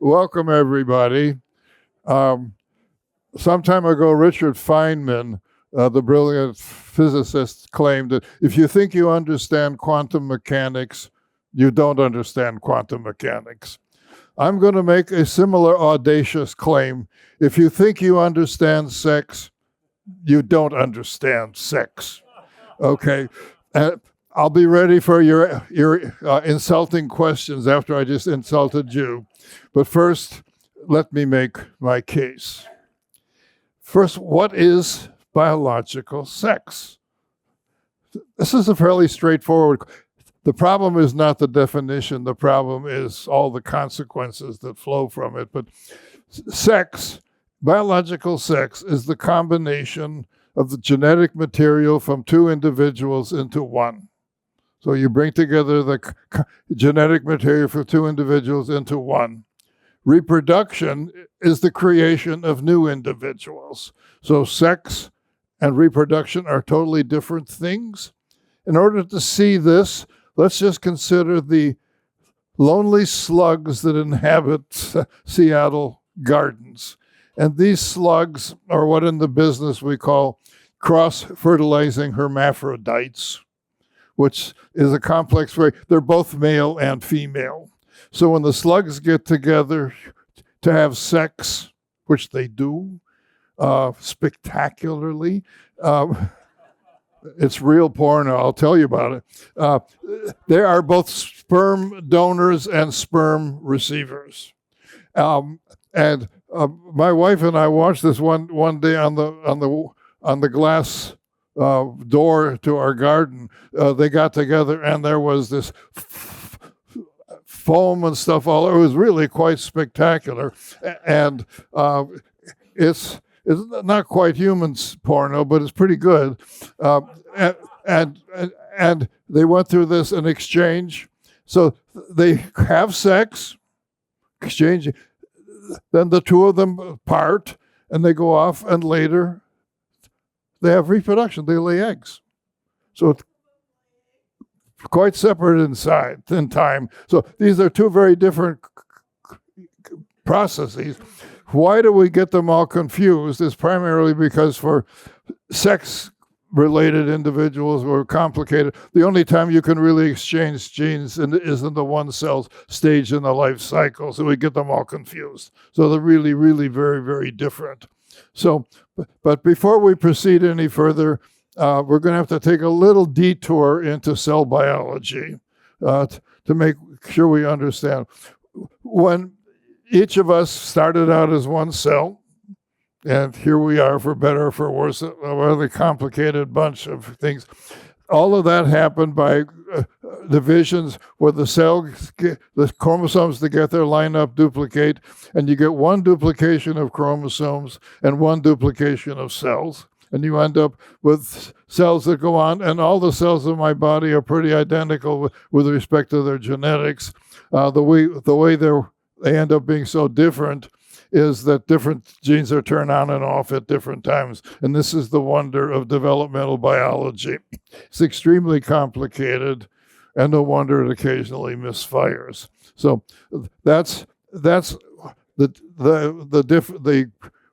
Welcome, everybody. Um, some time ago, Richard Feynman, the brilliant physicist, claimed that if you think you understand quantum mechanics, you don't understand quantum mechanics. I'm going to make a similar audacious claim. If you think you understand sex, you don't understand sex. Okay? I'll be ready for your insulting questions after I just insulted you. But first, let me make my case. First, what is biological sex? This is a fairly straightforward. The problem is not the definition. The problem is all the consequences that flow from it. But sex, biological sex, is the combination of the genetic material from two individuals into one. So you bring together the genetic material for two individuals into one. Reproduction is the creation of new individuals. So sex and reproduction are totally different things. In order to see this, let's just consider the lonely slugs that inhabit Seattle gardens. And these slugs are what in the business we call cross-fertilizing hermaphrodites, which is a complex way. They're both male and female. So when the slugs get together to have sex, which they do spectacularly, it's real porno, I'll tell you about it. They are both sperm donors and sperm receivers. And my wife and I watched this one day on the glass door to our garden. They got together and there was this foam and stuff all over. It was really quite spectacular. And it's not quite human porno, but it's pretty good. And they went through this in exchange. So they have sex, exchange. Then the two of them part and they go off, and later they have reproduction. They lay eggs. So it's quite separate in time. So these are two very different processes. Why do we get them all confused? It's primarily because for sex-related individuals who are complicated, the only time you can really exchange genes is in the one cell stage in the life cycle. So we get them all confused. So they're really, really very, very different. So, but before we proceed any further, we're going to have to take a little detour into cell biology to make sure we understand. When each of us started out as one cell, and here we are, for better or for worse, a really complicated bunch of things. All of that happened by divisions where the chromosomes together line up, duplicate, and you get one duplication of chromosomes and one duplication of cells. And you end up with cells that go on, and all the cells in my body are pretty identical with respect to their genetics. The way they end up being so different is that different genes are turned on and off at different times. And this is the wonder of developmental biology. It's extremely complicated, and no wonder it occasionally misfires. So that's the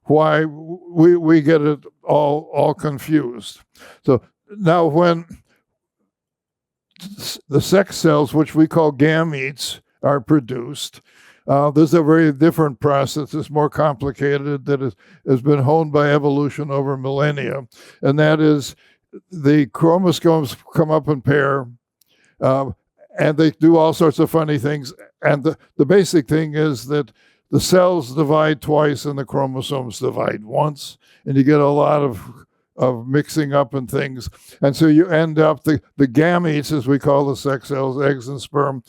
why we get it all confused. So now when the sex cells, which we call gametes, are produced, there's a very different process. It's more complicated that has been honed by evolution over millennia. And that is the chromosomes come up in pair, and they do all sorts of funny things. And the basic thing is that the cells divide twice and the chromosomes divide once, and you get a lot of mixing up and things. And so you end up, the gametes, as we call the sex cells, eggs and sperm,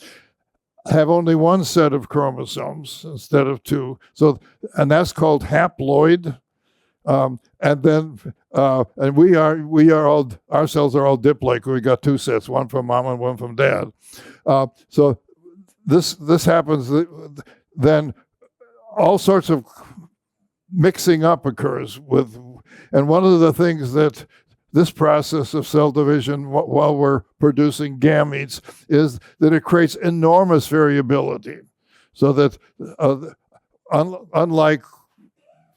have only one set of chromosomes instead of two. So, and that's called haploid. And we are all, our cells are all diploid. We got two sets, one from mom and one from dad. So this happens, then all sorts of mixing up occurs and one of the things that this process of cell division while we're producing gametes is that it creates enormous variability. So that unlike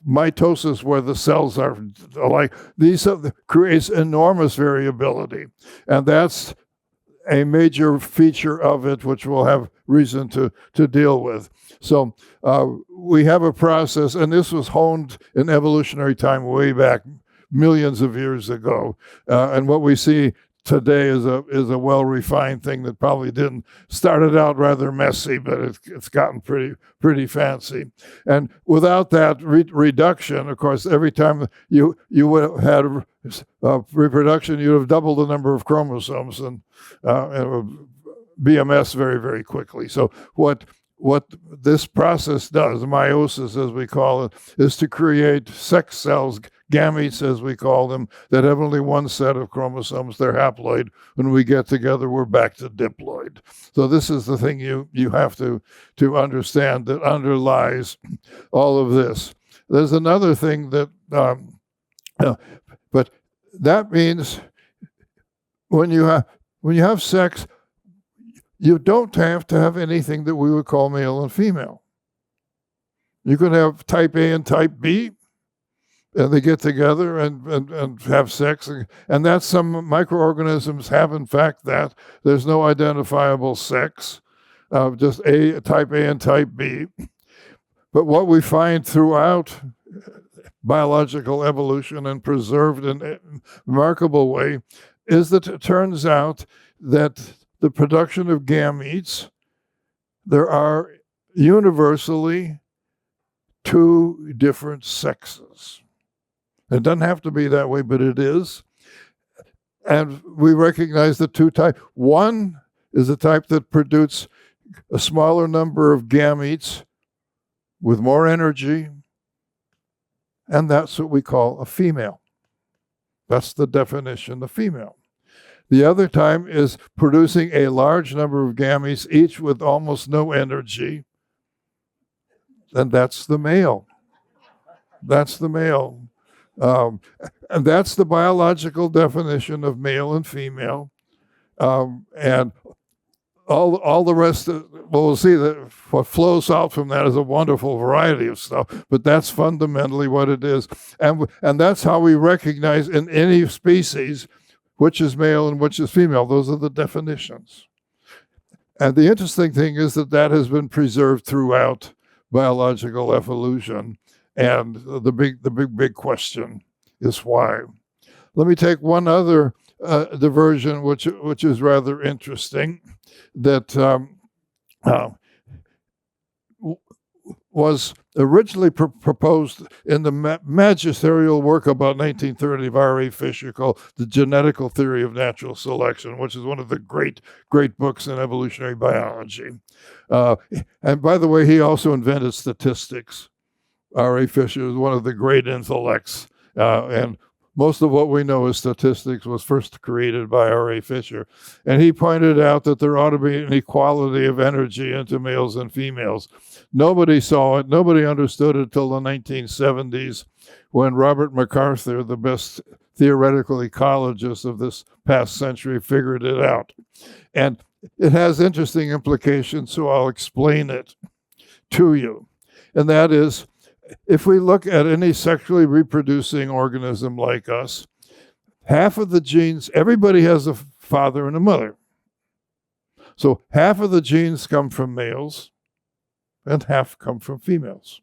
mitosis, where the cells are alike, these creates enormous variability, and that's a major feature of it, which we'll have reason to deal with. So we have a process, and this was honed in evolutionary time way back millions of years ago, and what we see today is a well-refined thing that probably didn't started out rather messy, but it's gotten pretty fancy. And without that reduction, of course, every time you would have had reproduction, you'd have doubled the number of chromosomes, and it would be a mess very, very quickly. So what this process does, meiosis as we call it, is to create sex cells, gametes as we call them, that have only one set of chromosomes. They're haploid. When we get together, we're back to diploid. So this is the thing you have to understand that underlies all of this. There's another thing that, but that means when you have sex, you don't have to have anything that we would call male and female. You can have type A and type B, and they get together and have sex. And that's some microorganisms have, in fact, that. There's no identifiable sex, just type A and type B. But what we find throughout biological evolution and preserved in a remarkable way is that it turns out that the production of gametes, there are universally two different sexes. It doesn't have to be that way, but it is. And we recognize the two types. One is a type that produces a smaller number of gametes with more energy, and that's what we call a female. That's the definition of female. The other type is producing a large number of gametes, each with almost no energy, and that's the male. That's the male. And that's the biological definition of male and female. And all the rest, we'll see that what flows out from that is a wonderful variety of stuff, but that's fundamentally what it is. And that's how we recognize in any species which is male and which is female. Those are the definitions. And the interesting thing is that has been preserved throughout biological evolution. And the big question is why. Let me take one other diversion, which is rather interesting, that was originally proposed in the magisterial work about 1930 of R.A. Fisher called The Genetical Theory of Natural Selection, which is one of the great books in evolutionary biology. And by the way, he also invented statistics. R.A. Fisher is one of the great intellects, and most of what we know as statistics was first created by R.A. Fisher. And he pointed out that there ought to be an equality of energy into males and females. Nobody saw it. Nobody understood it till the 1970s, when Robert MacArthur, the best theoretical ecologist of this past century, figured it out. And it has interesting implications, so I'll explain it to you. And that is, if we look at any sexually reproducing organism like us, half of the genes, everybody has a father and a mother. So half of the genes come from males and half come from females.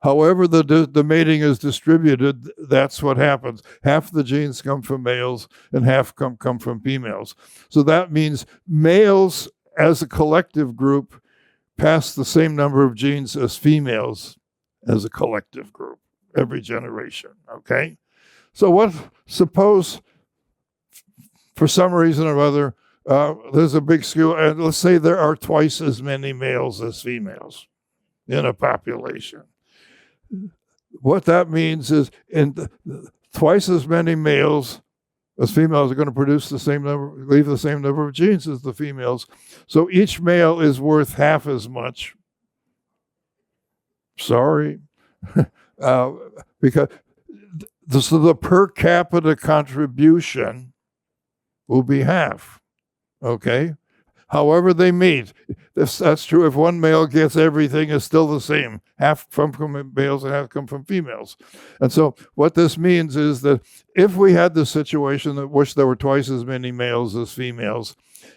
However the mating is distributed, that's what happens. Half the genes come from males and half come from females. So that means males as a collective group pass the same number of genes as females as a collective group every generation, okay? So suppose for some reason or other, there's a big skew, and let's say there are twice as many males as females in a population. What that means is twice as many males as females are going to produce leave the same number of genes as the females. So each male is worth half as much. Sorry. Because the per capita contribution will be half. Okay? However they meet. That's true. If one male gets everything, it's still the same. Half come from males and half come from females. And so what this means is that if we had the situation in which there were twice as many males as females,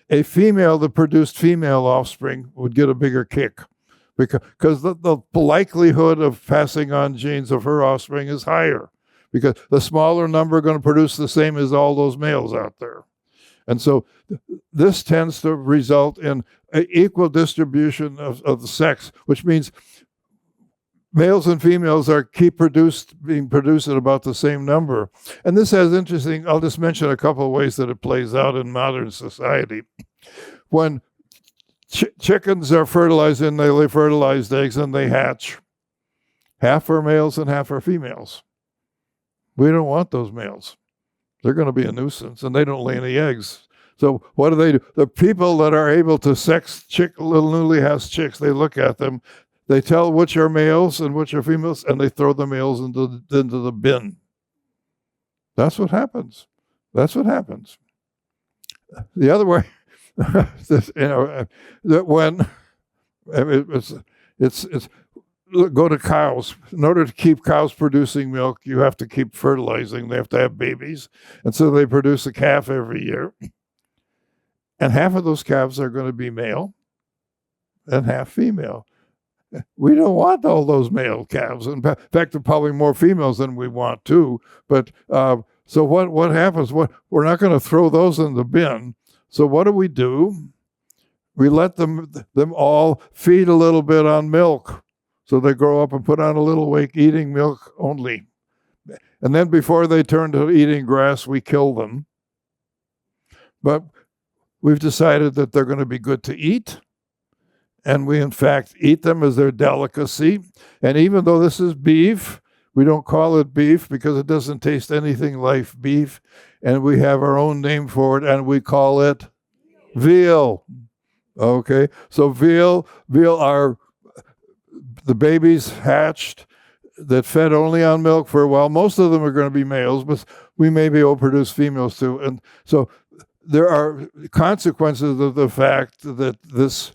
a female that produced female offspring would get a bigger kick, because the likelihood of passing on genes of her offspring is higher, because the smaller number are going to produce the same as all those males out there. And so this tends to result in an equal distribution of the sex, which means males and females are being produced at about the same number. And this has interesting, I'll just mention a couple of ways that it plays out in modern society. When chickens are fertilized and they lay fertilized eggs and they hatch, half are males and half are females. We don't want those males. They're going to be a nuisance, and they don't lay any eggs. So what do? The people that are able to sex little newly hatched chicks, they look at them, they tell which are males and which are females, and they throw the males into the bin. That's what happens. That's what happens. The other way, that when it's go to cows. In order to keep cows producing milk, you have to keep fertilizing. They have to have babies. And so they produce a calf every year. And half of those calves are going to be male and half female. We don't want all those male calves. In fact, there are probably more females than we want too. But so what happens? We're not going to throw those in the bin. So what do? We let them all feed a little bit on milk. So they grow up and put on a little weight eating milk only. And then before they turn to eating grass, we kill them. But we've decided that they're going to be good to eat. And we, in fact, eat them as their delicacy. And even though this is beef, we don't call it beef because it doesn't taste anything like beef. And we have our own name for it, and we call it veal. Okay? So veal are the babies hatched that fed only on milk for a while. Most of them are going to be males, but we may be able to produce females too. And so there are consequences of the fact that this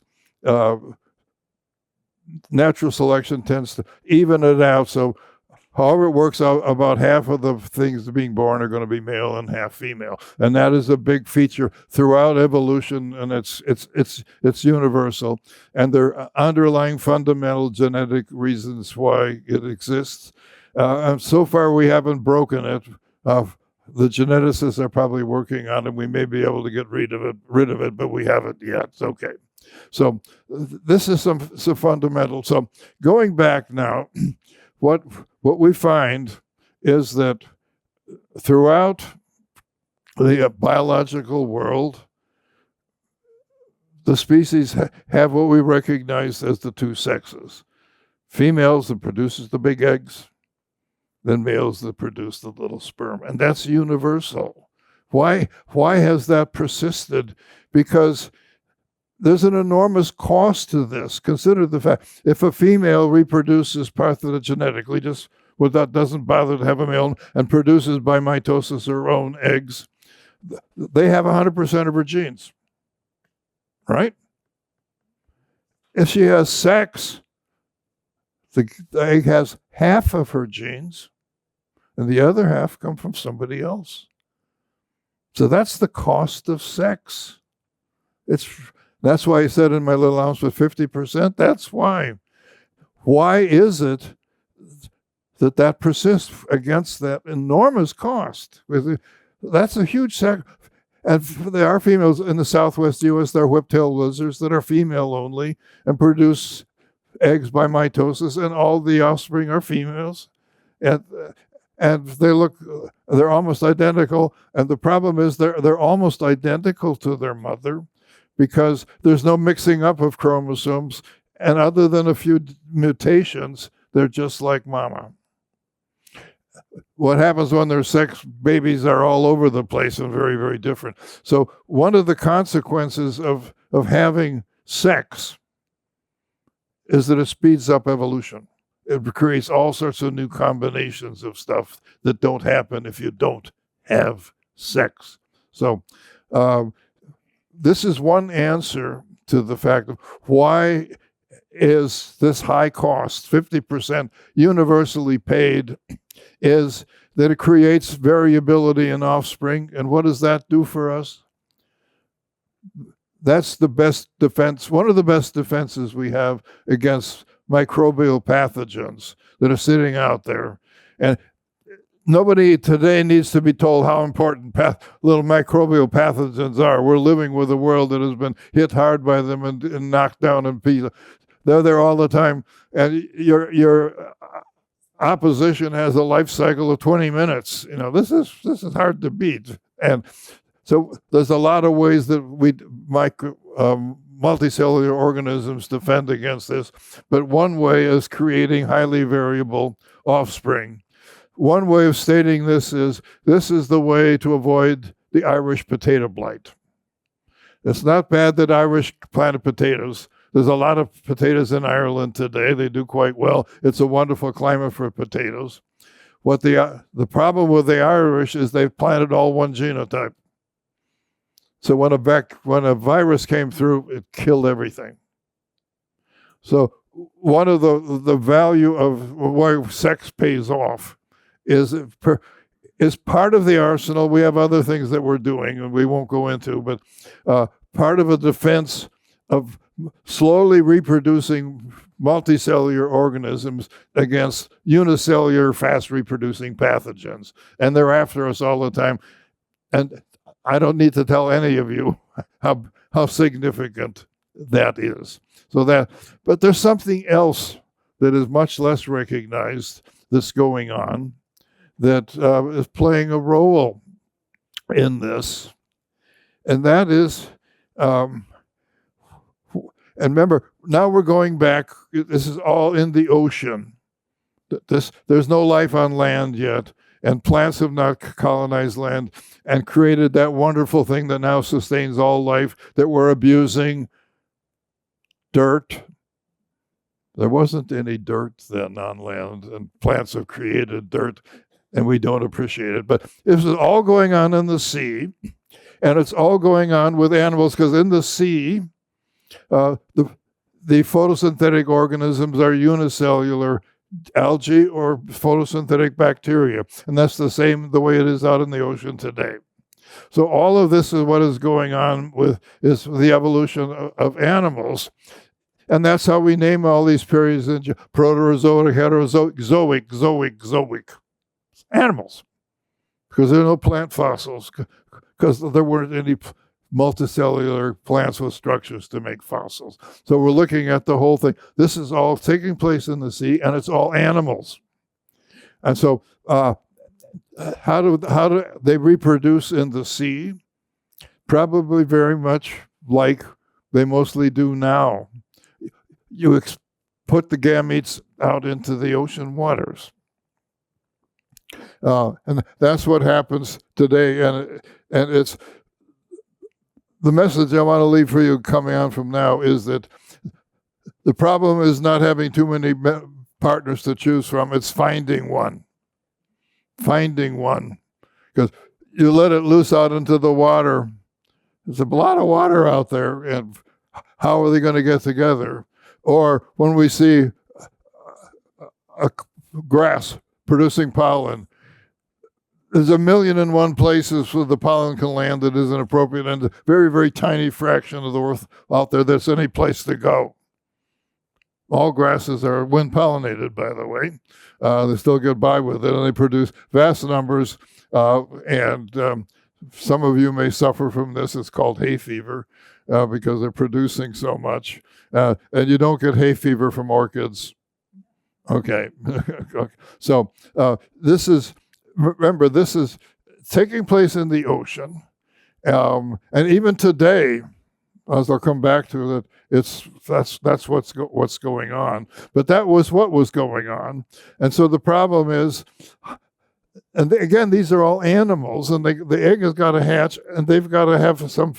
natural selection tends to even it out. So however it works out, about half of the things being born are going to be male and half female. And that is a big feature throughout evolution, and it's universal. And there are underlying fundamental genetic reasons why it exists. And so far we haven't broken it. The geneticists are probably working on it. We may be able to get rid of it, but we haven't yet. It's okay. So this is some fundamental. So going back now, what we find is that throughout the biological world, the species have what we recognize as the two sexes. Females that produces the big eggs, then males that produce the little sperm. And that's universal. Why has that persisted? Because there's an enormous cost to this. Consider the fact, if a female reproduces parthenogenetically, that doesn't bother to have a male and produces by mitosis her own eggs, they have 100% of her genes, right? If she has sex, the egg has half of her genes, and the other half come from somebody else. So that's the cost of sex. That's why I said in my little announcement 50%. That's why. Why is it that persists against that enormous cost? That's a huge sacrifice. And there are females in the Southwest U.S., there are whip-tailed lizards that are female only and produce eggs by mitosis, and all the offspring are females. And they're almost identical. And the problem is they're almost identical to their mother, because there's no mixing up of chromosomes, and other than a few mutations, they're just like mama. What happens when their sex babies are all over the place and very, very different? So one of the consequences of having sex is that it speeds up evolution. It creates all sorts of new combinations of stuff that don't happen if you don't have sex. So this is one answer to the fact of why is this high cost, 50% universally paid, is that it creates variability in offspring. And what does that do for us? That's the best defense, one of the best defenses we have against microbial pathogens that are sitting out there. And nobody today needs to be told how important little microbial pathogens are. We're living with a world that has been hit hard by them and knocked down in pieces. They're there all the time. And your opposition has a life cycle of 20 minutes. This is hard to beat. And so there's a lot of ways that multicellular organisms defend against this. But one way is creating highly variable offspring. One way of stating this is the way to avoid the Irish potato blight. It's not bad that Irish planted potatoes. There's a lot of potatoes in Ireland today. They do quite well. It's a wonderful climate for potatoes. What the problem with the Irish is they've planted all one genotype. So when a virus came through, it killed everything. So one of the value of why sex pays off is part of the arsenal. We have other things that we're doing, and we won't go into, but part of a defense of slowly reproducing multicellular organisms against unicellular, fast-reproducing pathogens. And they're after us all the time. And I don't need to tell any of you how significant that is. But there's something else that is much less recognized that's going on that is playing a role in this. And that is, and remember, now we're going back, this is all in the ocean. There's no life on land yet, and plants have not colonized land and created that wonderful thing that now sustains all life that we're abusing, dirt. There wasn't any dirt then on land, and plants have created dirt, and we don't appreciate it. But this is all going on in the sea, and it's all going on with animals, because in the sea, the photosynthetic organisms are unicellular algae or photosynthetic bacteria, and that's the way it is out in the ocean today. So all of this is what is going on is the evolution of animals, and that's how we name all these periods in Proterozoic, Heterozoic, Zoic animals, because there are no plant fossils, because there weren't any multicellular plants with structures to make fossils. So we're looking at the whole thing. This is all taking place in the sea, and it's all animals. And so how do they reproduce in the sea? Probably very much like they mostly do now. You put the gametes out into the ocean waters. And that's what happens today. And it's the message I want to leave for you coming on from now is that the problem is not having too many partners to choose from. It's finding one. Finding one. Because you let it loose out into the water. There's a lot of water out there, and how are they going to get together? Or when we see a grass producing pollen, there's 1,000,001 places where the pollen can land that isn't appropriate, and a very, very tiny fraction of the earth out there that's any place to go. All grasses are wind pollinated, by the way. They still get by with it, and they produce vast numbers. And some of you may suffer from this. It's called hay fever because they're producing so much. And you don't get hay fever from orchids. Okay. So remember, this is taking place in the ocean. And even today, as I'll come back to it, that's what's going on. But that was what was going on. And so the problem is, and again, these are all animals, and the egg has got to hatch, and they've got to have some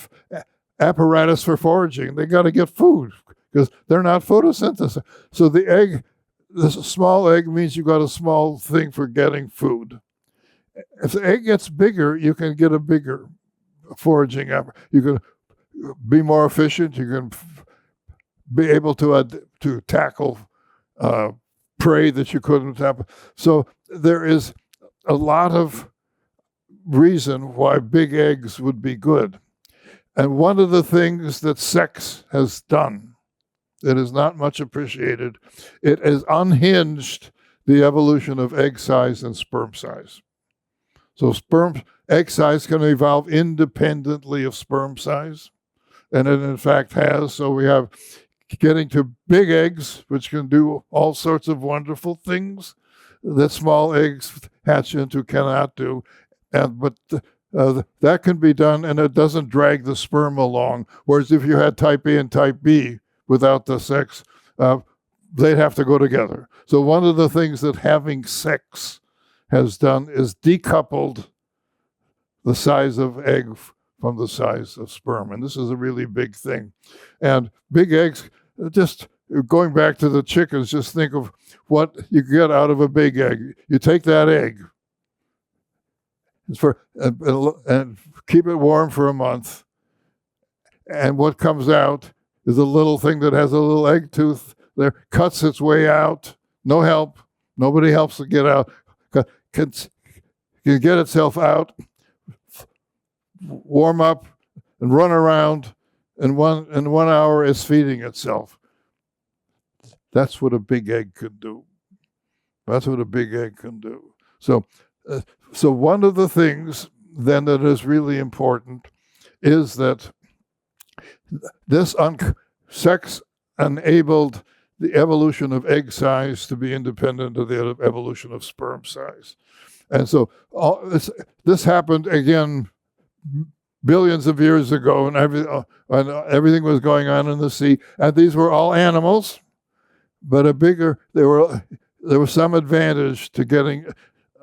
apparatus for foraging. They got to get food because they're not photosynthesized. So the egg, this small egg means you've got a small thing for getting food. If the egg gets bigger, you can get a bigger foraging effort. You can be more efficient. You can be able to tackle prey that you couldn't have. So there is a lot of reason why big eggs would be good. And one of the things that sex has done that is not much appreciated, it has unhinged the evolution of egg size and sperm size. So egg size can evolve independently of sperm size, and it in fact has. So we have getting to big eggs, which can do all sorts of wonderful things that small eggs hatch into cannot do. But that can be done, and it doesn't drag the sperm along. Whereas if you had type A and type B without the sex, they'd have to go together. So one of the things that having sex has done is decoupled the size of egg from the size of sperm. And this is a really big thing. And big eggs, just going back to the chickens, just think of what you get out of a big egg. You take that egg and keep it warm for a month. And what comes out is a little thing that has a little egg tooth there, cuts its way out, no help. Nobody helps it get out. Can get itself out, warm up, and run around, and in 1 hour is feeding itself. That's what a big egg can do. That's what a big egg can do. So one of the things then that is really important is that this sex enabled the evolution of egg size to be independent of the evolution of sperm size. And so this happened again billions of years ago, and everything was going on in the sea. And these were all animals, but there was some advantage to getting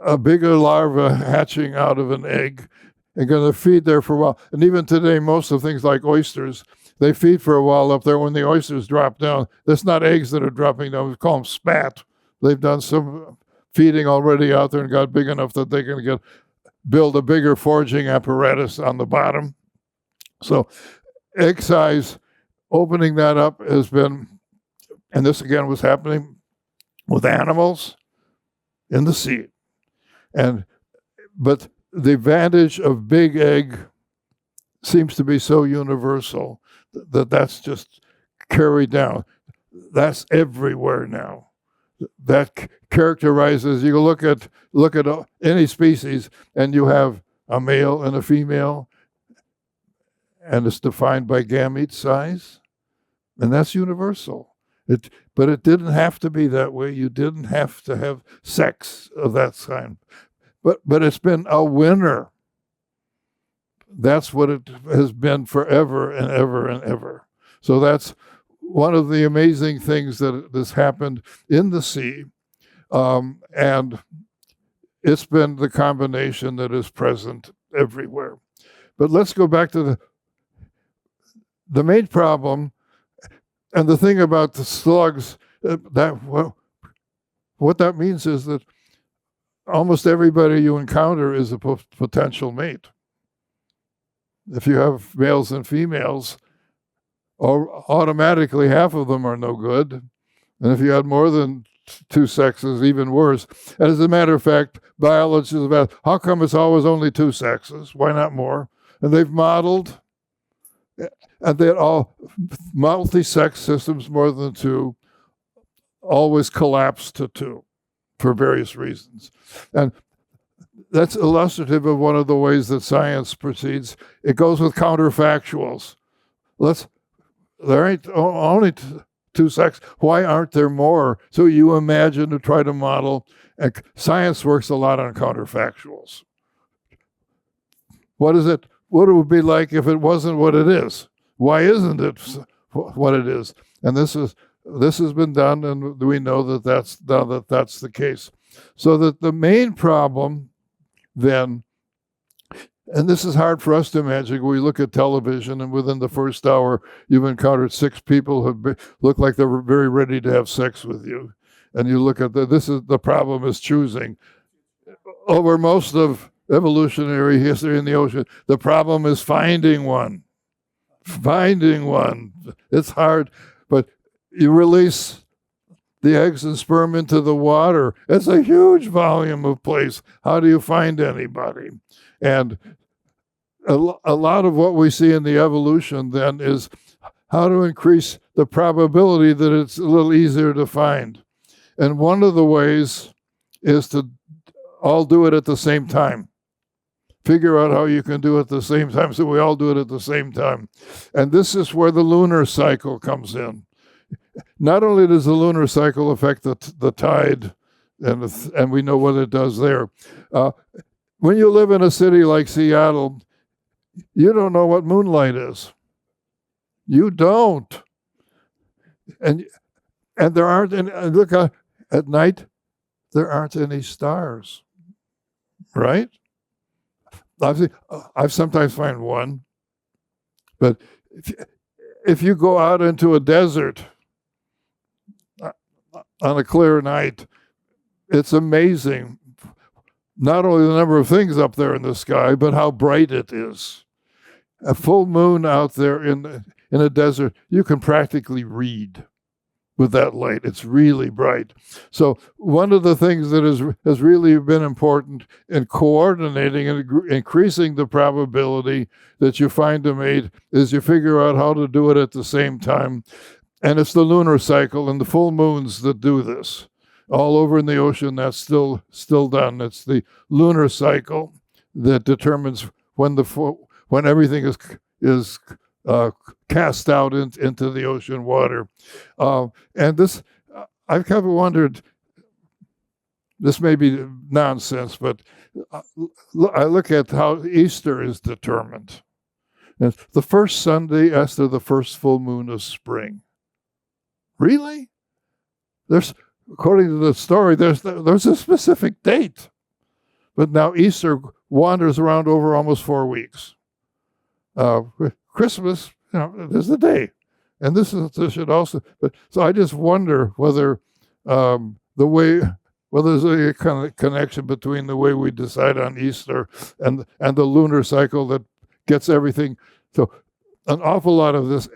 a bigger larva hatching out of an egg and going to feed there for a while. And even today, most of things like oysters, they feed for a while up there. When the oysters drop down, that's not eggs that are dropping down. We call them spat. They've done some feeding already out there and got big enough that they can build a bigger foraging apparatus on the bottom. So egg size, opening that up has been, and this again was happening with animals in the sea. But the advantage of big egg seems to be so universal that that's just carried down. That's everywhere now. That characterizes, you look at any species and you have a male and a female, and it's defined by gamete size, and that's universal. But it didn't have to be that way. You didn't have to have sex of that kind. But it's been a winner. That's what it has been forever and ever and ever. So that's one of the amazing things that has happened in the sea. And it's been the combination that is present everywhere. But let's go back to the main problem. And the thing about the slugs, what that means is that almost everybody you encounter is a potential mate. If you have males and females, automatically half of them are no good. And if you had more than two sexes, even worse. And as a matter of fact, biology is about how come it's always only two sexes? Why not more? And they've modeled, and they all multi-sex systems more than two always collapse to two for various reasons. And that's illustrative of one of the ways that science proceeds. It goes with counterfactuals. There ain't only two sexes. Why aren't there more? So you imagine to try to model. And science works a lot on counterfactuals. What is it? What it would be like if it wasn't what it is? Why isn't it what it is? And this has been done, and we know that that's the case. So that the main problem then, and this is hard for us to imagine. We look at television, and within the first hour, you've encountered 6 people who look like they're very ready to have sex with you. And you look at the problem is choosing. Over most of evolutionary history in the ocean, the problem is finding one. finding one. It's hard, but you release the eggs and sperm into the water. It's a huge volume of place. How do you find anybody? And a lot of what we see in the evolution then is how to increase the probability that it's a little easier to find. And one of the ways is to all do it at the same time. Figure out how you can do it at the same time so we all do it at the same time. And this is where the lunar cycle comes in. Not only does the lunar cycle affect the tide, and we know what it does there. When you live in a city like Seattle, you don't know what moonlight is. You don't. And there aren't any, look, at night, there aren't any stars, right? I've sometimes find one, but if you go out into a desert on a clear night, it's amazing. Not only the number of things up there in the sky, but how bright it is. A full moon out there in a desert, you can practically read with that light. It's really bright. So one of the things that has really been important in coordinating and increasing the probability that you find a mate is you figure out how to do it at the same time. And it's the lunar cycle and the full moons that do this. All over in the ocean, that's still done. It's the lunar cycle that determines when everything is cast out into the ocean water. And this, I've kind of wondered, this may be nonsense, but I look at how Easter is determined. And the first Sunday after the first full moon of spring. Really? According to the story, there's a specific date. But now Easter wanders around over almost 4 weeks. Christmas, there's the day. And this should also, but so I just wonder whether whether there's a kind of connection between the way we decide on Easter and the lunar cycle that gets everything. So an awful lot of this,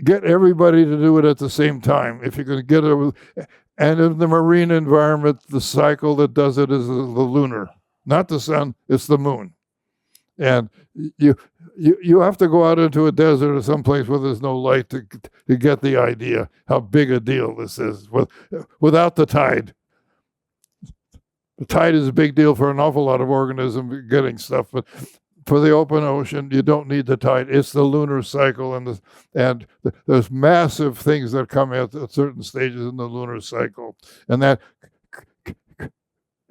get everybody to do it at the same time. If you're going to get it, and in the marine environment, the cycle that does it is the lunar, not the sun, it's the moon. And you have to go out into a desert or someplace where there's no light to get the idea how big a deal this is. Without the tide. The tide is a big deal for an awful lot of organisms getting stuff, but for the open ocean, you don't need the tide. It's the lunar cycle, and there's massive things that come at certain stages in the lunar cycle, and that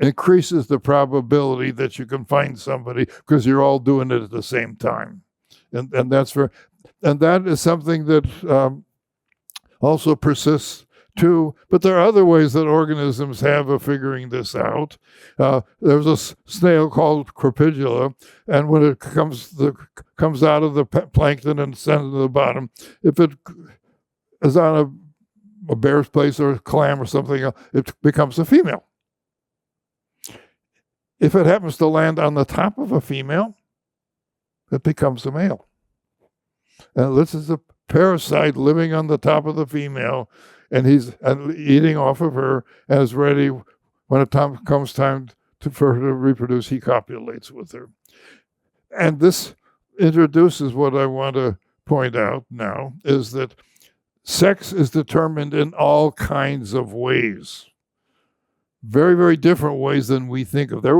increases the probability that you can find somebody because you're all doing it at the same time, and that is something that also persists too. But there are other ways that organisms have of figuring this out. There's a snail called Crepidula, and when it comes out of the plankton and sends to the bottom, if it is on a bear's place or a clam or something else, it becomes a female. If it happens to land on the top of a female, it becomes a male. And this is a parasite living on the top of the female, and he's eating off of her and is ready when it comes time for her to reproduce. He copulates with her. And this introduces what I want to point out now, is that sex is determined in all kinds of ways. Very, very different ways than we think of. That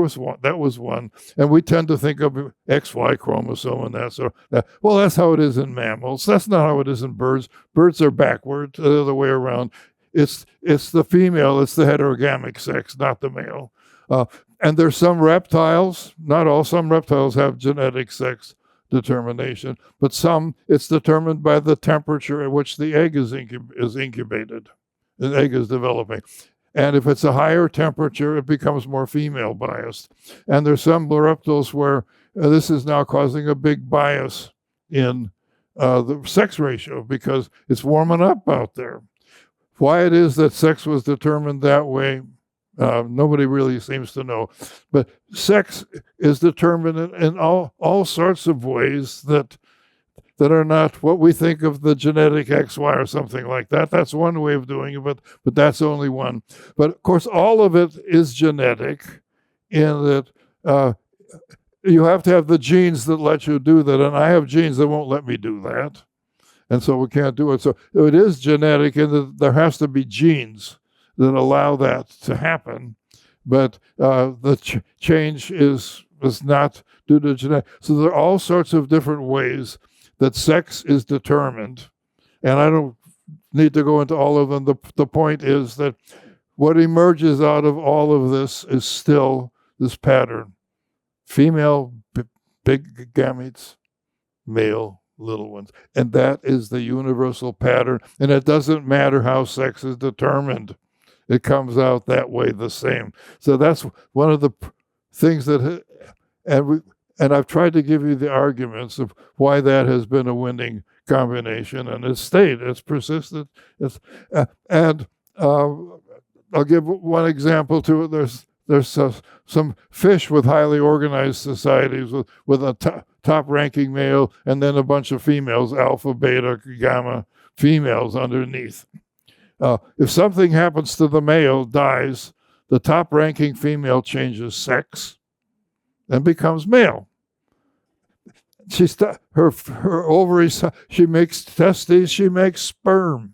was one. And we tend to think of XY chromosome and that sort of that. Well, that's how it is in mammals. That's not how it is in birds. Birds are backward, the other way around. It's the female, it's the heterogamic sex, not the male. And there's some reptiles, not all, some reptiles have genetic sex determination, but some, it's determined by the temperature at which the egg is incubated. The egg is developing. And if it's a higher temperature, it becomes more female biased. And there's some reptiles where this is now causing a big bias in the sex ratio because it's warming up out there. Why it is that sex was determined that way, nobody really seems to know. But sex is determined in all sorts of ways that that are not what we think of the genetic XY or something like that. That's one way of doing it, but that's only one. But of course, all of it is genetic in that you have to have the genes that let you do that. And I have genes that won't let me do that. And so we can't do it. So it is genetic, and there has to be genes that allow that to happen. But the change is not due to genetics. So there are all sorts of different ways that sex is determined. And I don't need to go into all of them. The point is that what emerges out of all of this is still this pattern. Female, big gametes, male, little ones. And that is the universal pattern. And it doesn't matter how sex is determined. It comes out that way the same. So that's one of the things that, and I've tried to give you the arguments of why that has been a winning combination, and it's stayed, it's persisted. And I'll give one example to it. There's some fish with highly organized societies with a top-ranking male and then a bunch of females, alpha, beta, gamma females underneath. If something happens to the male, dies, the top-ranking female changes sex and becomes male. Her ovaries, she makes testes, she makes sperm.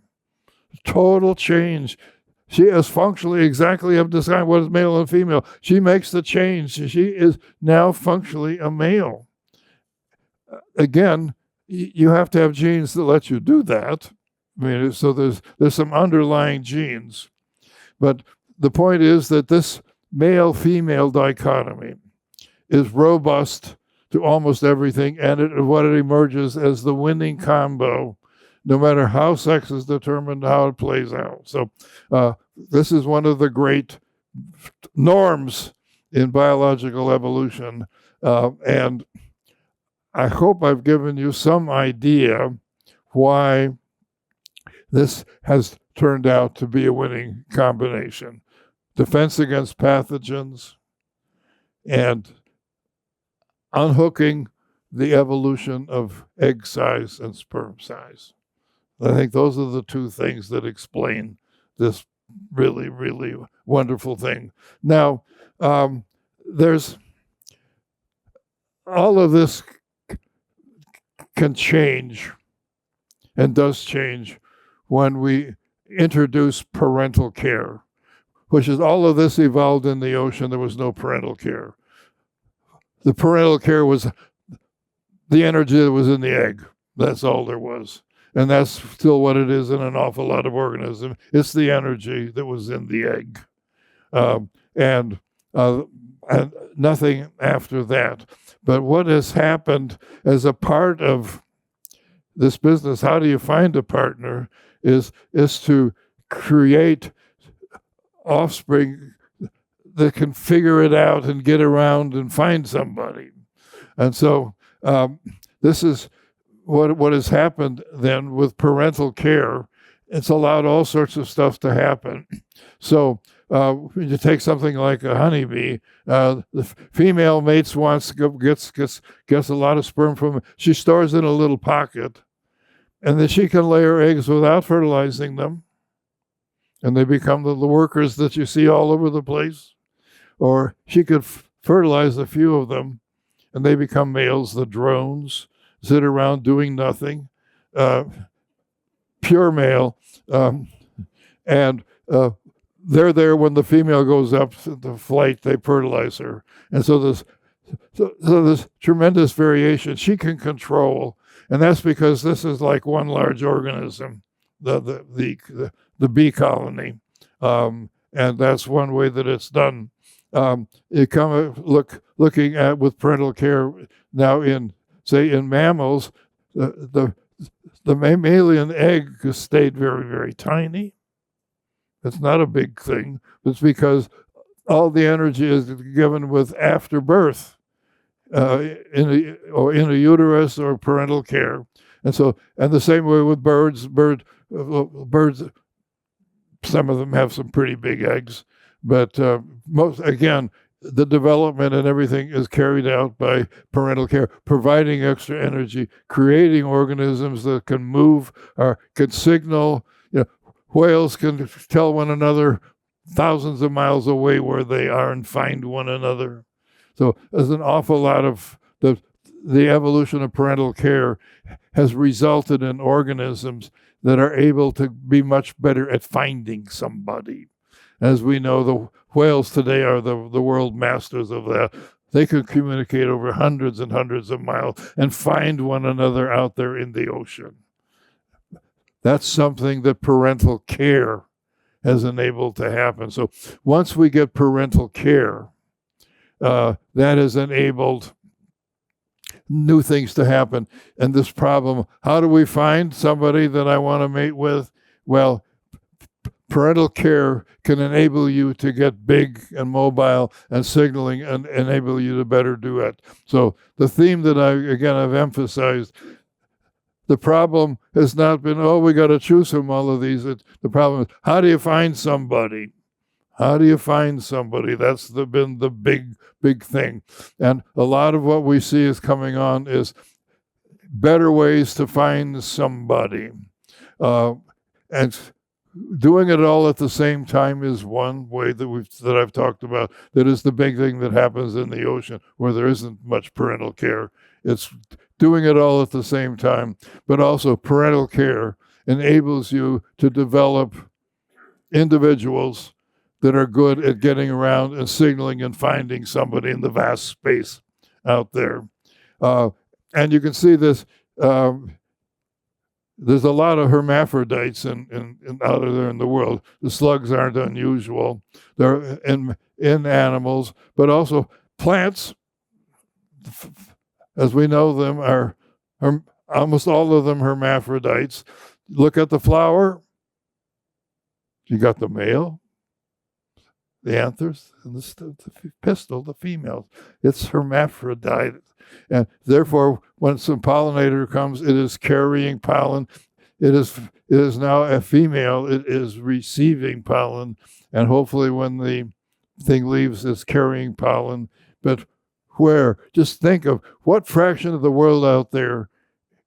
Total change. She is functionally exactly of design what is male and female. She makes the change. She is now functionally a male. Again, you have to have genes that let you do that. I mean, so there's some underlying genes. But the point is that this male-female dichotomy is robust to almost everything, and what it emerges as the winning combo, no matter how sex is determined, how it plays out. So this is one of the great norms in biological evolution. And I hope I've given you some idea why this has turned out to be a winning combination. Defense against pathogens and unhooking the evolution of egg size and sperm size. I think those are the two things that explain this really, really wonderful thing. Now, there's all of this can change and does change when we introduce parental care, which is all of this evolved in the ocean. There was no parental care. The parental care was the energy that was in the egg. That's all there was. And that's still what it is in an awful lot of organisms. It's the energy that was in the egg. And nothing after that. But what has happened as a part of this business, how do you find a partner, is to create offspring that can figure it out and get around and find somebody. And so this is what has happened then with parental care. It's allowed all sorts of stuff to happen. So when you take something like a honeybee, the female mates gets a lot of sperm from it. She stores in a little pocket, and then she can lay her eggs without fertilizing them, and they become the workers that you see all over the place. Or she could fertilize a few of them, and they become males. The drones sit around doing nothing, pure male, and they're there when the female goes up to flight. They fertilize her, and so there's tremendous variation. She can control, and that's because this is like one large organism, the bee colony, and that's one way that it's done. You come looking at with parental care now in mammals, the mammalian egg has stayed very, very tiny. It's not a big thing. It's because all the energy is given with after birth in a uterus or parental care, and the same way with birds. Birds, some of them have some pretty big eggs. But most, again, the development and everything is carried out by parental care, providing extra energy, creating organisms that can move or can signal. Whales can tell one another thousands of miles away where they are and find one another. So there's an awful lot of the evolution of parental care has resulted in organisms that are able to be much better at finding somebody. As we know, the whales today are the world masters of that. They can communicate over hundreds and hundreds of miles and find one another out there in the ocean. That's something that parental care has enabled to happen. So once we get parental care, that has enabled new things to happen. And this problem, how do we find somebody that I want to mate with? Well, parental care can enable you to get big and mobile and signaling and enable you to better do it. So the theme that I've emphasized, the problem has not been, we got to choose from all of these. The problem is, how do you find somebody? How do you find somebody? That's been the big thing. And a lot of what we see is coming on is better ways to find somebody. And doing it all at the same time is one way that I've talked about. That is the big thing that happens in the ocean where there isn't much parental care. It's doing it all at the same time, but also parental care enables you to develop individuals that are good at getting around and signaling and finding somebody in the vast space out there. And you can see this. There's a lot of hermaphrodites out there in the world. The slugs aren't unusual. They're in animals, but also plants, as we know them, are almost all of them hermaphrodites. Look at the flower. You got the male, the anthers, and the pistil, the female. It's hermaphrodite. And therefore, when some pollinator comes, it is carrying pollen. It is now a female. It is receiving pollen. And hopefully when the thing leaves, it's carrying pollen. But where? Just think of what fraction of the world out there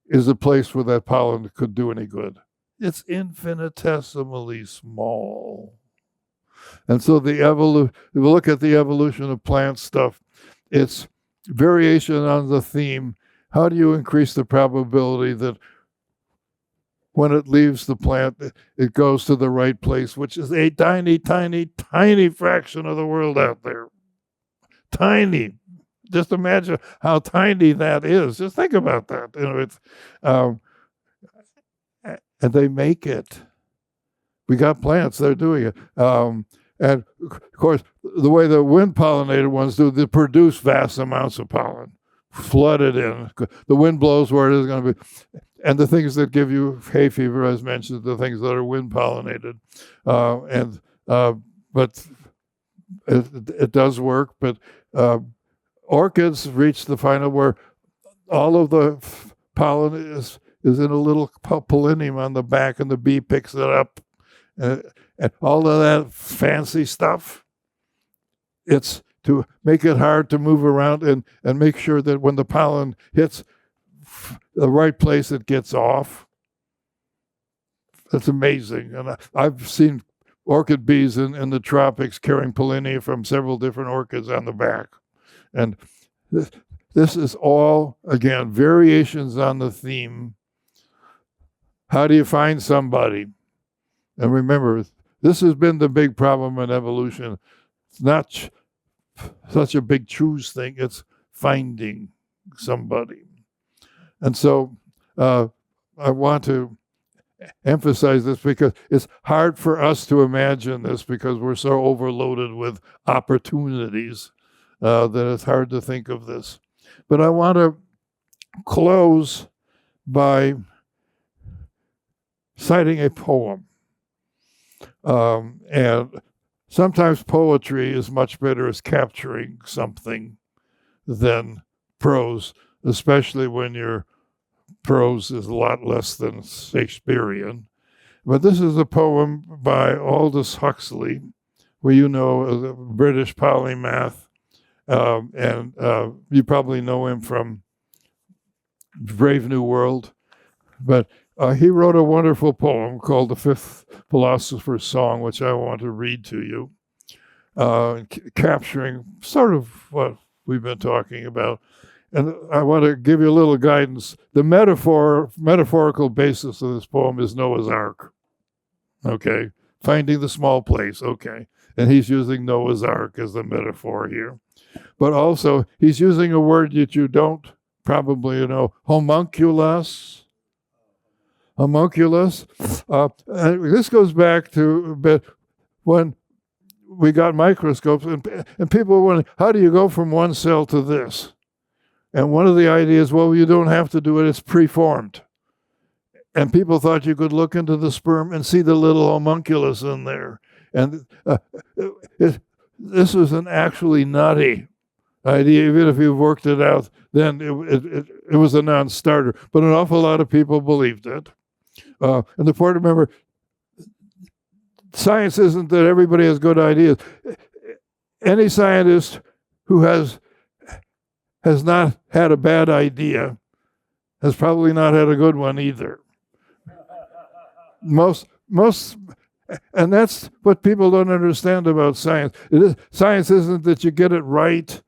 is a place where that pollen could do any good. It's infinitesimally small. And so if we look at the evolution of plant stuff, it's variation on the theme. How do you increase the probability that when it leaves the plant, it goes to the right place, which is a tiny, tiny, tiny fraction of the world out there. Tiny. Just imagine how tiny that is. Just think about that. It's, and they make it. We got plants, they're doing it. And of course, the way the wind pollinated ones do, they produce vast amounts of pollen, flooded in. The wind blows where it is going to be. And the things that give you hay fever, as mentioned, the things that are wind pollinated. But it does work. But orchids reach the final where all of the pollen is in a little pollinium on the back, and the bee picks it up. And all of that fancy stuff, it's to make it hard to move around and make sure that when the pollen hits the right place, it gets off. That's amazing. And I've seen orchid bees in the tropics carrying pollinia from several different orchids on the back. And this is all, again, variations on the theme. How do you find somebody? And remember, this has been the big problem in evolution. It's not such a big choose thing. It's finding somebody. And so I want to emphasize this because it's hard for us to imagine this because we're so overloaded with opportunities that it's hard to think of this. But I want to close by citing a poem. And sometimes poetry is much better as capturing something than prose, especially when your prose is a lot less than Shakespearean. But this is a poem by Aldous Huxley, who you know is a British polymath. and you probably know him from Brave New World. But he wrote a wonderful poem called The Fifth Philosopher's Song, which I want to read to you, capturing sort of what we've been talking about. And I want to give you a little guidance. The metaphorical basis of this poem is Noah's Ark. Okay, finding the small place. Okay, and he's using Noah's Ark as the metaphor here. But also, he's using a word that you don't probably know, homunculus. Homunculus. This goes back to when we got microscopes, and people were wondering, how do you go from one cell to this? And one of the ideas, well, you don't have to do it, it's preformed. And people thought you could look into the sperm and see the little homunculus in there. And this was an actually nutty idea. Even if you've worked it out, then it was a non-starter. But an awful lot of people believed it. And the point, remember, science isn't that everybody has good ideas. Any scientist who has not had a bad idea has probably not had a good one either. Most, and that's what people don't understand about science. Science isn't that you get it right,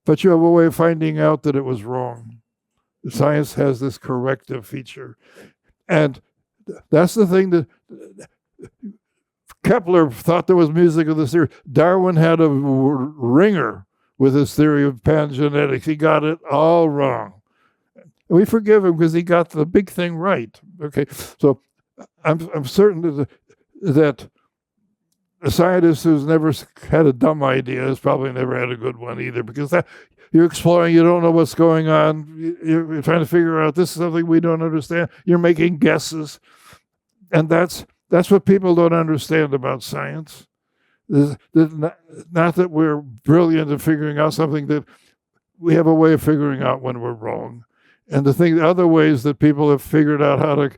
but you have a way of finding out that it was wrong. Science has this corrective feature. And that's the thing that Kepler thought there was music of the theory. Darwin had a ringer with his theory of pangenetics. He got it all wrong. We forgive him because he got the big thing right. Okay, so I'm certain that a scientist who's never had a dumb idea has probably never had a good one either, because that you're exploring, you don't know what's going on, you're trying to figure out this is something we don't understand, you're making guesses, and that's what people don't understand about science. Not that we're brilliant at figuring out something, that we have a way of figuring out when we're wrong. And the other ways that people have figured out how to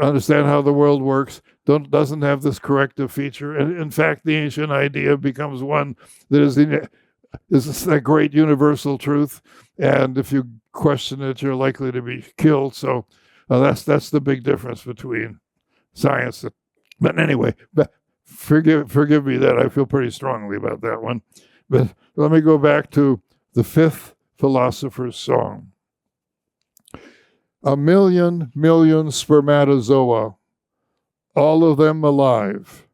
understand how the world works doesn't have this corrective feature. And in fact, the ancient idea becomes one that is a great universal truth. And if you question it, you're likely to be killed. So that's the big difference between science. But anyway, forgive me that I feel pretty strongly about that one. But let me go back to the fifth philosopher's song. A million spermatozoa, all of them alive,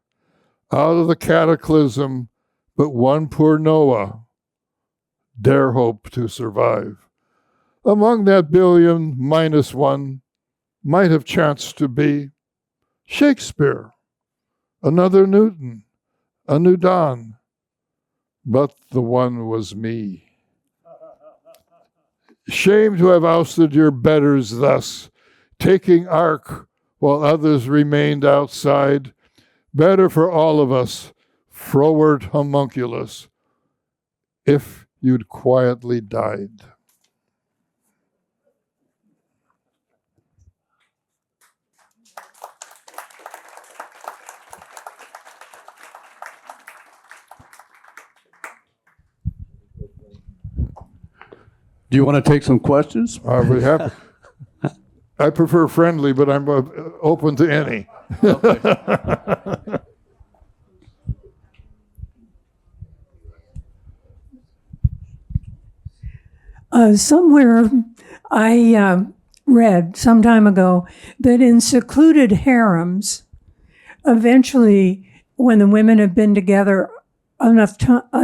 out of the cataclysm, but one poor Noah dare hope to survive. Among that billion minus one might have chanced to be Shakespeare, another Newton, a new Don, but the one was me. Shame to have ousted your betters thus, taking ark while others remained outside. Better for all of us, froward homunculus, if you'd quietly died. Do you want to take some questions? I'll be happy. I prefer friendly, but I'm open to any. Somewhere I read some time ago that in secluded harems, eventually, when the women have been together enough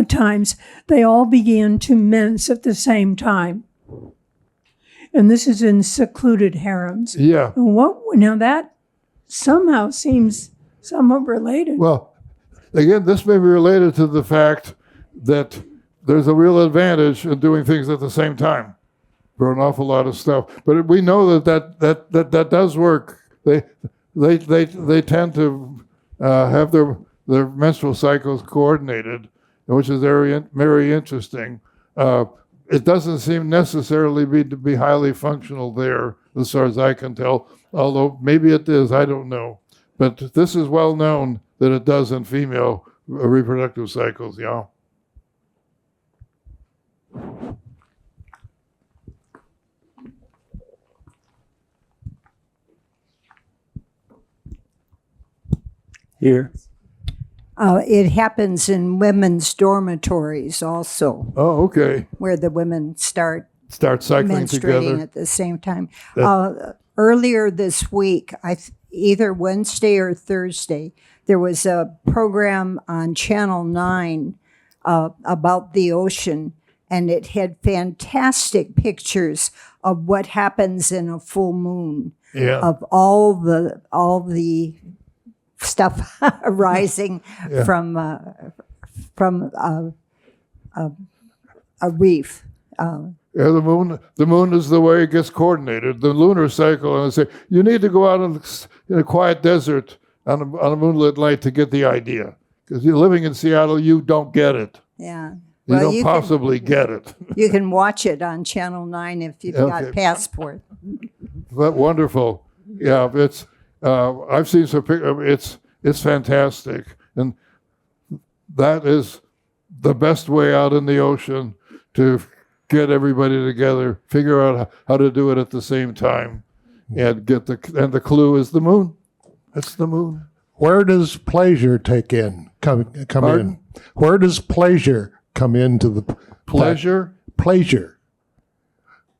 times, they all begin to mince at the same time. And this is in secluded harems. Yeah. Now that somehow seems somewhat related. Well, again, this may be related to the fact that there's a real advantage in doing things at the same time for an awful lot of stuff. But we know that does work. They tend to have their menstrual cycles coordinated, which is very interesting. It doesn't seem necessarily to be highly functional there, as far as I can tell, although maybe it is, I don't know. But this is well known that it does in female reproductive cycles, yeah. Here. It happens in women's dormitories also, Oh, okay. where the women start Cycling menstruating together. at the same time. Earlier this week, either Wednesday or Thursday, there was a program on Channel 9 about the ocean, and it had fantastic pictures of what happens in a full moon, Yeah. of all the stuff arising from a reef. Yeah, the moon is the way it gets coordinated. The lunar cycle, and I say you need to go out in a quiet desert on a moonlit night to get the idea. Because you're living in Seattle, you don't get it. Yeah. You don't possibly get it. You can watch it on Channel 9 if you've got Okay. passport. But wonderful. Yeah, it's I've seen some pictures. It's fantastic, and that is the best way out in the ocean to get everybody together, figure out how to do it at the same time, and the clue is the moon. It's the moon. Where does pleasure come Pardon? in? Where does pleasure come into the Pleasure. pleasure?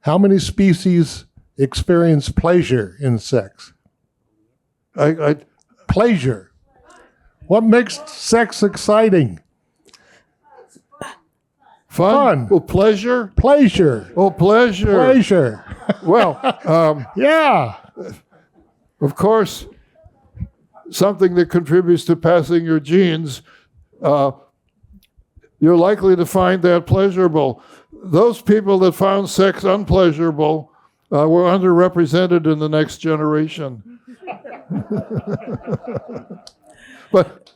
How many species experience pleasure in sex? I Pleasure. What makes sex exciting? Fun. Oh, pleasure. Pleasure. Oh, pleasure. Pleasure. Well, Yeah. of course, something that contributes to passing your genes, you're likely to find that pleasurable. Those people that found sex unpleasurable were underrepresented in the next generation. But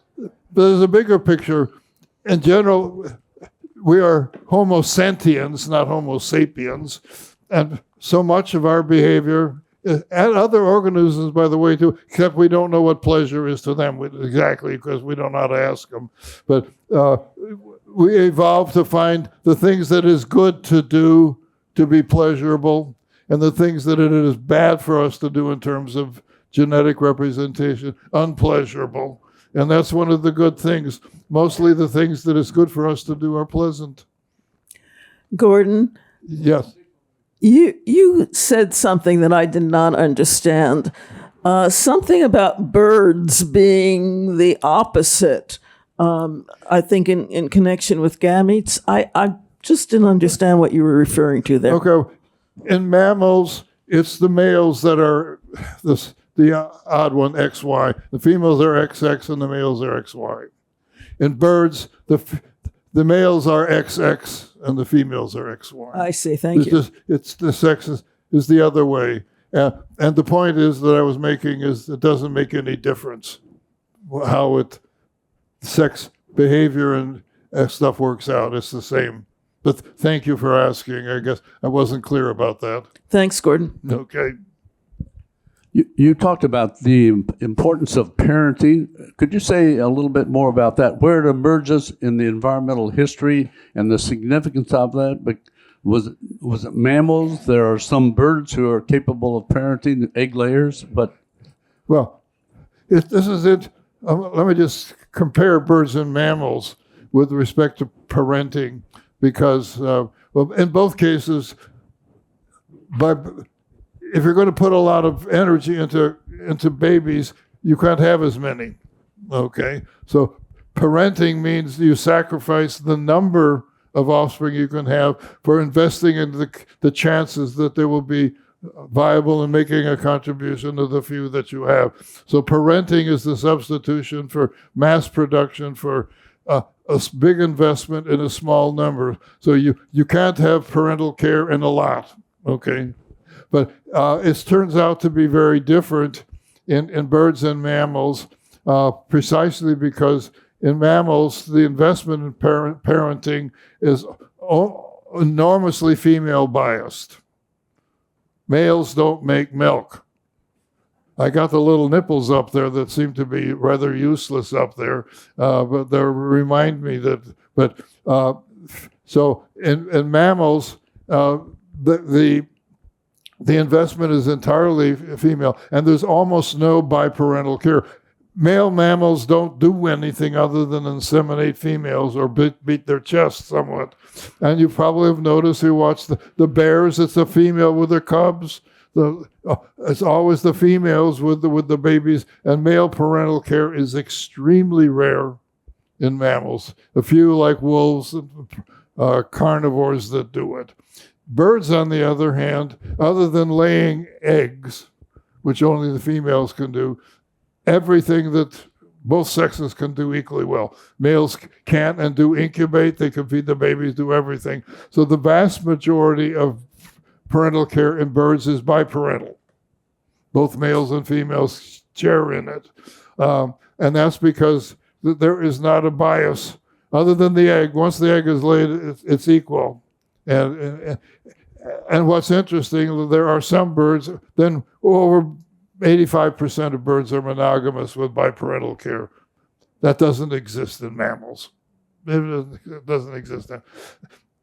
there's a bigger picture. In general, we are Homo sentiens, not Homo sapiens. And so much of our behavior, and other organisms, by the way, too, except we don't know what pleasure is to them exactly because we don't know how to ask them. But we evolved to find the things that is good to do to be pleasurable and the things that it is bad for us to do in terms of genetic representation, unpleasurable. And that's one of the good things. Mostly the things that is good for us to do are pleasant. Gordon, Yes. you said something that I did not understand. Something about birds being the opposite. I think in connection with gametes. I just didn't understand what you were referring to there. Okay. In mammals, it's the males that are the odd one, XY. The females are XX and the males are XY. In birds, the males are XX and the females are XY. I see. Thank you. It's the sex is the other way. And the point is that I was making is it doesn't make any difference how sex behavior and stuff works out. It's the same. But thank you for asking. I guess I wasn't clear about that. Thanks, Gordon. Okay. You talked about the importance of parenting. Could you say a little bit more about that? Where it emerges in the environmental history and the significance of that? But was it mammals? There are some birds who are capable of parenting, egg layers, but Well, this is it. Let me just compare birds and mammals with respect to parenting, because in both cases, if you're going to put a lot of energy into babies, you can't have as many. Okay, so parenting means you sacrifice the number of offspring you can have for investing in the chances that they will be viable and making a contribution to the few that you have. So parenting is the substitution for mass production for a big investment in a small number. So you can't have parental care in a lot. Okay. But it turns out to be very different in birds and mammals, precisely because in mammals, the investment in parenting is enormously female biased. Males don't make milk. I got the little nipples up there that seem to be rather useless up there, but they remind me that. But so in mammals, the investment is entirely female, and there's almost no biparental care. Male mammals don't do anything other than inseminate females or beat their chests somewhat. And you probably have noticed, who watch the bears, it's the female with their cubs. It's always the females with the babies, and male parental care is extremely rare in mammals. A few like wolves and carnivores that do it. Birds, on the other hand, other than laying eggs, which only the females can do, everything that both sexes can do equally well. Males can't and do incubate, they can feed the babies, do everything. So the vast majority of parental care in birds is biparental. Both males and females share in it. And that's because there is not a bias other than the egg. Once the egg is laid, it's equal. And what's interesting, there are some birds, then over 85% of birds are monogamous with biparental care. That doesn't exist in mammals. It doesn't exist.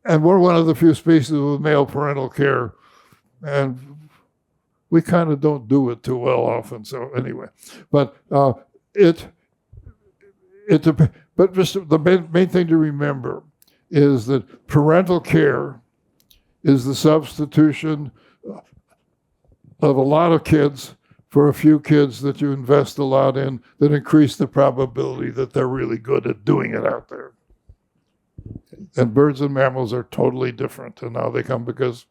And we're one of the few species with male parental care, and we kind of don't do it too well often. So anyway, but but just the main thing to remember is that parental care is the substitution of a lot of kids for a few kids that you invest a lot in, that increase the probability that they're really good at doing it out there. And birds and mammals are totally different, and now they come because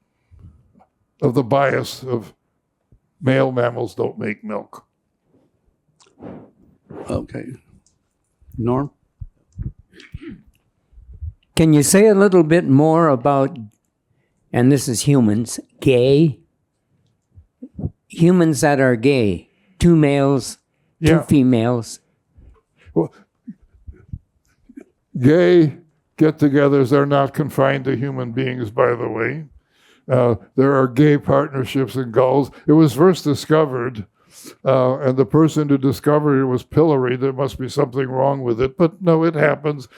of the bias of male mammals don't make milk. Okay. Norm? Can you say a little bit more about, and this is humans, gay? Humans that are gay, 2 males, 2 females. Well, gay get-togethers are not confined to human beings, by the way. There are gay partnerships in gulls. It was first discovered, and the person who discovered it was pilloried. There must be something wrong with it, but no, it happens.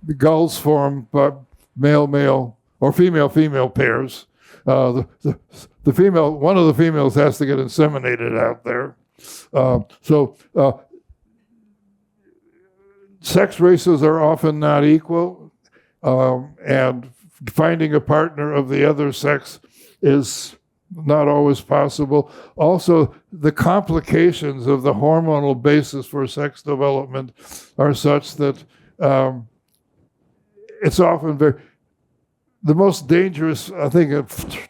The gulls form male-male or female-female pairs. The female, one of the females has to get inseminated out there. So sex races are often not equal, and finding a partner of the other sex is not always possible. Also, the complications of the hormonal basis for sex development are such that it's often the most dangerous, I think, a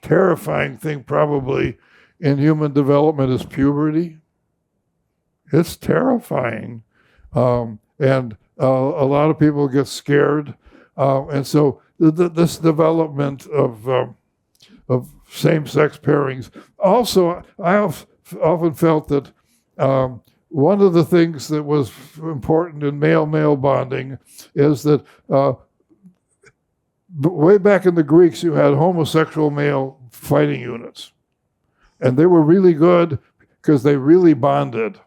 terrifying thing probably in human development is puberty. It's terrifying. And a lot of people get scared. And so this development of same-sex pairings. Also, I often felt that one of the things that was important in male-male bonding is that way back in the Greeks, you had homosexual male fighting units. And they were really good because they really bonded.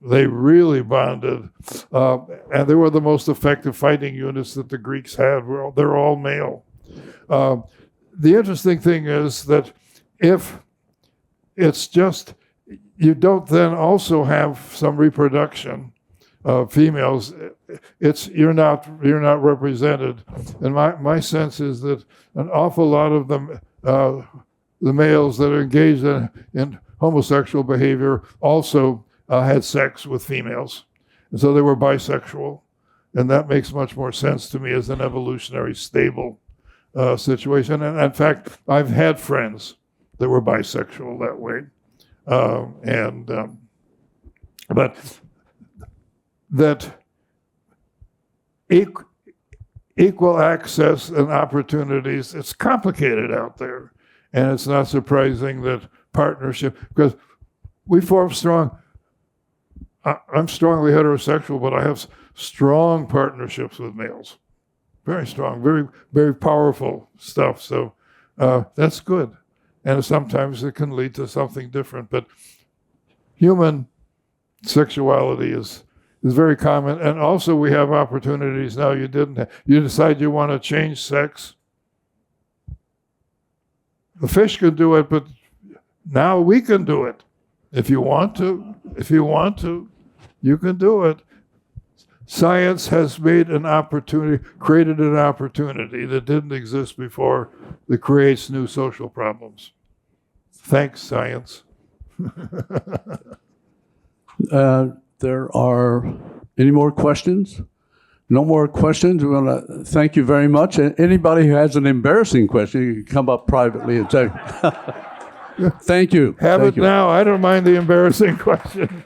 They really bonded. And they were the most effective fighting units that the Greeks had. They're all male. The interesting thing is that if it's just, you don't then also have some reproduction of females, you're not represented. And my sense is that an awful lot of them, the males that are engaged in homosexual behavior also had sex with females. And so they were bisexual. And that makes much more sense to me as an evolutionary stable situation. And in fact, I've had friends that were bisexual that way. But that equal access and opportunities, it's complicated out there. And it's not surprising that partnership, because we form strong, I'm strongly heterosexual, but I have strong partnerships with males. Very strong, very, very powerful stuff. So that's good. And sometimes it can lead to something different. But human sexuality is very common. And also we have opportunities now you didn't have. You decide you want to change sex. The fish can do it, but now we can do it. If you want to, you can do it. Science has made an opportunity, created an opportunity that didn't exist before, that creates new social problems. Thanks, science. There are any more questions? No more questions. We want to thank you very much. And anybody who has an embarrassing question, you can come up privately and say, thank you. Have Thank it you. now. I don't mind the embarrassing question.